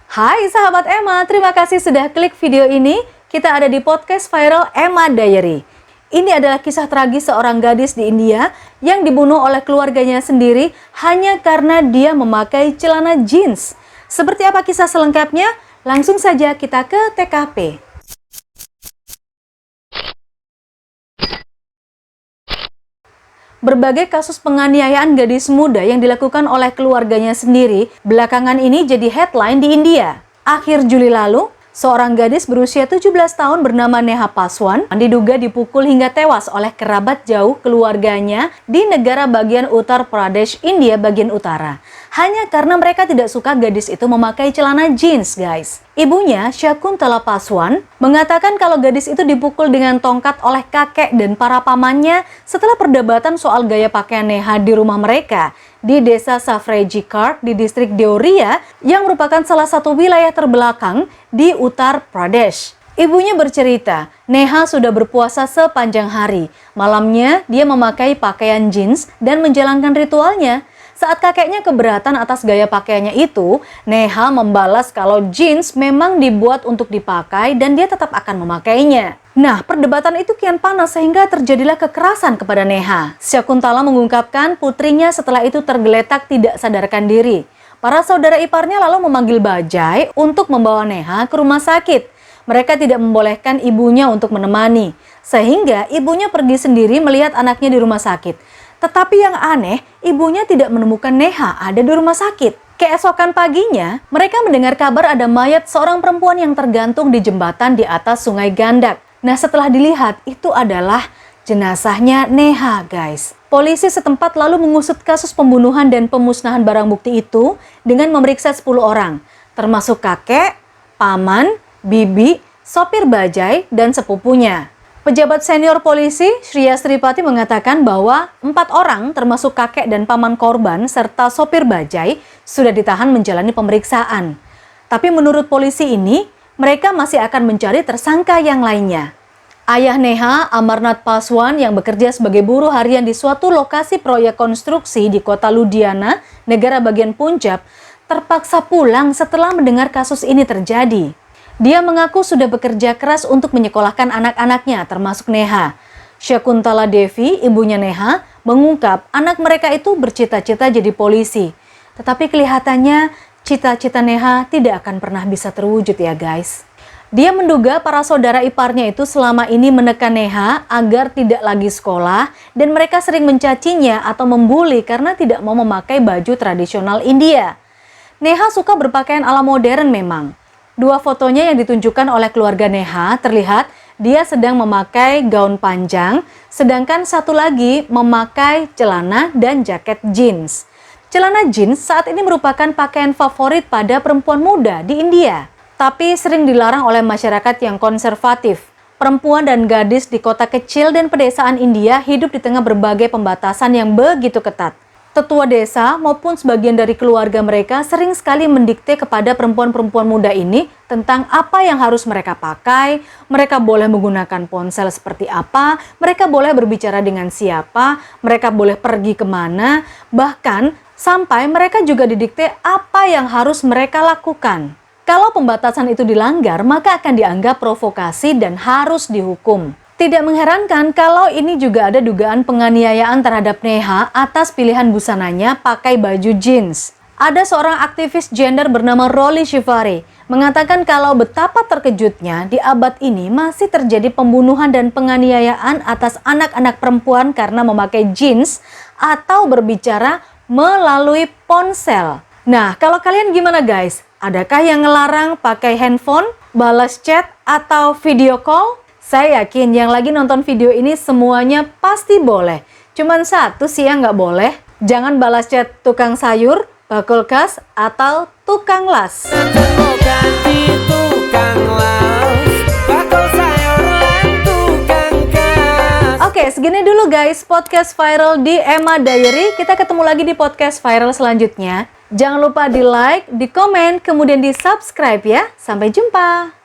Hai sahabat Emma, terima kasih sudah klik video ini. Kita ada di podcast viral Emma Diary. Ini adalah kisah tragis seorang gadis di India yang dibunuh oleh keluarganya sendiri hanya karena dia memakai celana jeans. Seperti apa kisah selengkapnya? Langsung saja kita ke TKP. Berbagai kasus penganiayaan gadis muda yang dilakukan oleh keluarganya sendiri belakangan ini jadi headline di India. Akhir Juli lalu, seorang gadis berusia 17 tahun bernama Neha Paswan diduga dipukul hingga tewas oleh kerabat jauh keluarganya di negara bagian Uttar Pradesh, India bagian utara. Hanya karena mereka tidak suka gadis itu memakai celana jeans, guys. Ibunya, Shakuntala Paswan, mengatakan kalau gadis itu dipukul dengan tongkat oleh kakek dan para pamannya setelah perdebatan soal gaya pakaian Neha di rumah mereka di desa Safreji Kart di distrik Deoria yang merupakan salah satu wilayah terbelakang di Uttar Pradesh. Ibunya bercerita, Neha sudah berpuasa sepanjang hari. Malamnya, dia memakai pakaian jeans dan menjalankan ritualnya. Saat kakeknya keberatan atas gaya pakaiannya itu, Neha membalas kalau jeans memang dibuat untuk dipakai dan dia tetap akan memakainya. Nah, perdebatan itu kian panas sehingga terjadilah kekerasan kepada Neha. Shakuntala mengungkapkan putrinya setelah itu tergeletak tidak sadarkan diri. Para saudara iparnya lalu memanggil bajai untuk membawa Neha ke rumah sakit. Mereka tidak membolehkan ibunya untuk menemani, sehingga ibunya pergi sendiri melihat anaknya di rumah sakit. Tetapi yang aneh, ibunya tidak menemukan Neha ada di rumah sakit. Keesokan paginya, mereka mendengar kabar ada mayat seorang perempuan yang tergantung di jembatan di atas Sungai Gandak. Nah, setelah dilihat, itu adalah jenazahnya Neha, guys. Polisi setempat lalu mengusut kasus pembunuhan dan pemusnahan barang bukti itu dengan memeriksa 10 orang, termasuk kakek, paman, bibi, sopir bajai, dan sepupunya. Pejabat senior polisi, Shriya Sripati mengatakan bahwa 4 orang termasuk kakek dan paman korban serta sopir bajai sudah ditahan menjalani pemeriksaan. Tapi menurut polisi ini, mereka masih akan mencari tersangka yang lainnya. Ayah Neha, Amarnath Paswan yang bekerja sebagai buruh harian di suatu lokasi proyek konstruksi di kota Ludhiana, negara bagian Punjab, terpaksa pulang setelah mendengar kasus ini terjadi. Dia mengaku sudah bekerja keras untuk menyekolahkan anak-anaknya, termasuk Neha. Shakuntala Devi, ibunya Neha, mengungkap anak mereka itu bercita-cita jadi polisi. Tetapi kelihatannya cita-cita Neha tidak akan pernah bisa terwujud ya guys. Dia menduga para saudara iparnya itu selama ini menekan Neha agar tidak lagi sekolah dan mereka sering mencacinya atau membuli karena tidak mau memakai baju tradisional India. Neha suka berpakaian ala modern memang. 2 fotonya yang ditunjukkan oleh keluarga Neha terlihat dia sedang memakai gaun panjang, sedangkan satu lagi memakai celana dan jaket jeans. Celana jeans saat ini merupakan pakaian favorit pada perempuan muda di India, tapi sering dilarang oleh masyarakat yang konservatif. Perempuan dan gadis di kota kecil dan pedesaan India hidup di tengah berbagai pembatasan yang begitu ketat. Tetua desa maupun sebagian dari keluarga mereka sering sekali mendikte kepada perempuan-perempuan muda ini tentang apa yang harus mereka pakai, mereka boleh menggunakan ponsel seperti apa, mereka boleh berbicara dengan siapa, mereka boleh pergi kemana, bahkan sampai mereka juga didikte apa yang harus mereka lakukan. Kalau pembatasan itu dilanggar, maka akan dianggap provokasi dan harus dihukum. Tidak mengherankan kalau ini juga ada dugaan penganiayaan terhadap Neha atas pilihan busananya pakai baju jeans. Ada seorang aktivis gender bernama Rolly Shivari mengatakan kalau betapa terkejutnya di abad ini masih terjadi pembunuhan dan penganiayaan atas anak-anak perempuan karena memakai jeans atau berbicara melalui ponsel. Nah, kalau kalian gimana guys? Adakah yang ngelarang pakai handphone, balas chat, atau video call? Saya yakin yang lagi nonton video ini semuanya pasti boleh. Cuman satu sih yang nggak boleh. Jangan balas chat tukang sayur, bakul kas, atau tukang las. Oke, segini dulu guys podcast viral di Emma Diary. Kita ketemu lagi di podcast viral selanjutnya. Jangan lupa di like, di komen, kemudian di subscribe ya. Sampai jumpa.